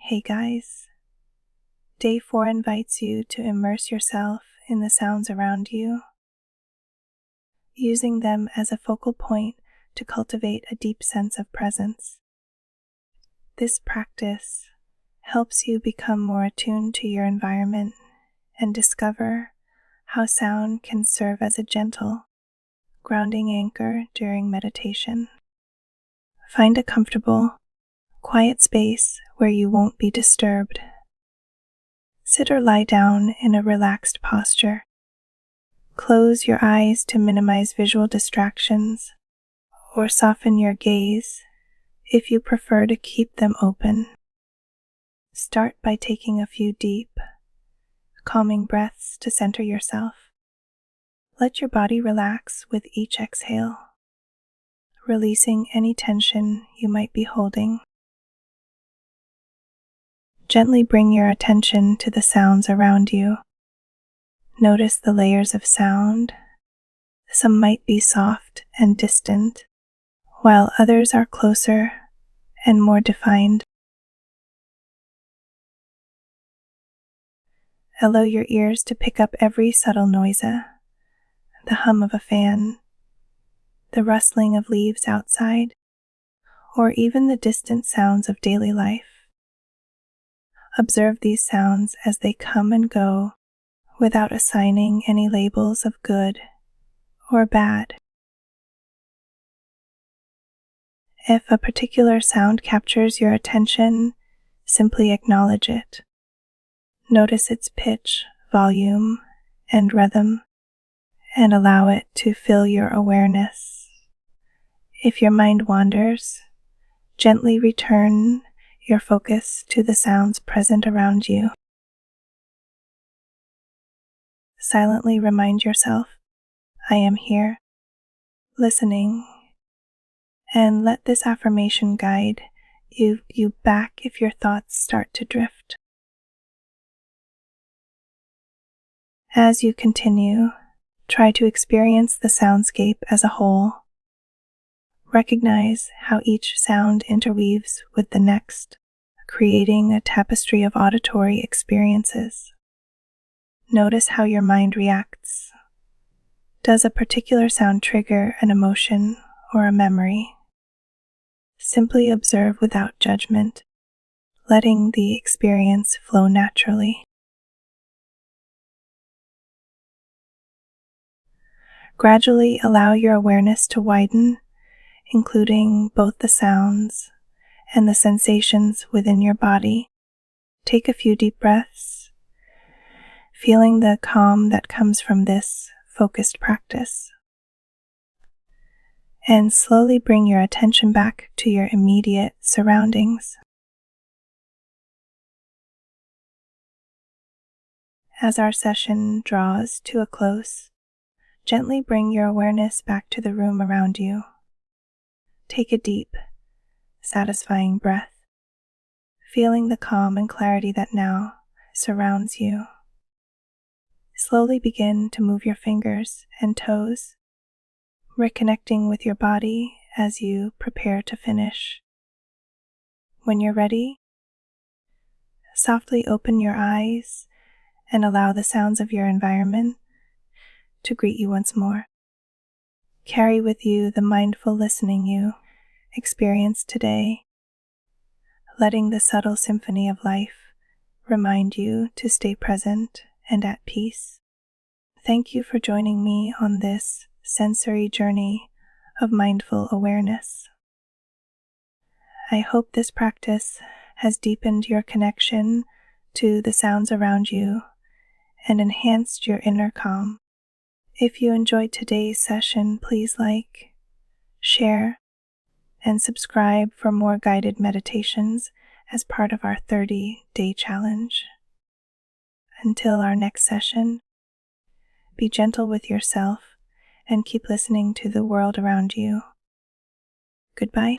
Hey guys, Day 4 invites you to immerse yourself in the sounds around you, using them as a focal point to cultivate a deep sense of presence. This practice helps you become more attuned to your environment and discover how sound can serve as a gentle, grounding anchor during meditation. Find a comfortable, quiet space where you won't be disturbed. Sit or lie down in a relaxed posture. Close your eyes to minimize visual distractions, or soften your gaze if you prefer to keep them open. Start by taking a few deep, calming breaths to center yourself. Let your body relax with each exhale, releasing any tension you might be holding. Gently bring your attention to the sounds around you. Notice the layers of sound. Some might be soft and distant, while others are closer and more defined. Allow your ears to pick up every subtle noise, the hum of a fan, the rustling of leaves outside, or even the distant sounds of daily life. Observe these sounds as they come and go without assigning any labels of good or bad. If a particular sound captures your attention, simply acknowledge it. Notice its pitch, volume, and rhythm, and allow it to fill your awareness. If your mind wanders, gently return your focus to the sounds present around you. Silently remind yourself, I am here, listening, and let this affirmation guide you back if your thoughts start to drift. As you continue, try to experience the soundscape as a whole. Recognize how each sound interweaves with the next, creating a tapestry of auditory experiences. Notice how your mind reacts. Does a particular sound trigger an emotion or a memory? Simply observe without judgment, letting the experience flow naturally. Gradually allow your awareness to widen, including both the sounds and the sensations within your body. Take a few deep breaths, feeling the calm that comes from this focused practice. And slowly bring your attention back to your immediate surroundings. As our session draws to a close, gently bring your awareness back to the room around you. Take a deep, satisfying breath, feeling the calm and clarity that now surrounds you. Slowly begin to move your fingers and toes, reconnecting with your body as you prepare to finish. When you're ready, softly open your eyes and allow the sounds of your environment to greet you once more. Carry with you the mindful listening you experienced today, letting the subtle symphony of life remind you to stay present and at peace. Thank you for joining me on this sensory journey of mindful awareness. I hope this practice has deepened your connection to the sounds around you and enhanced your inner calm. If you enjoyed today's session, please like, share, and subscribe for more guided meditations as part of our 30-day challenge. Until our next session, be gentle with yourself and keep listening to the world around you. Goodbye.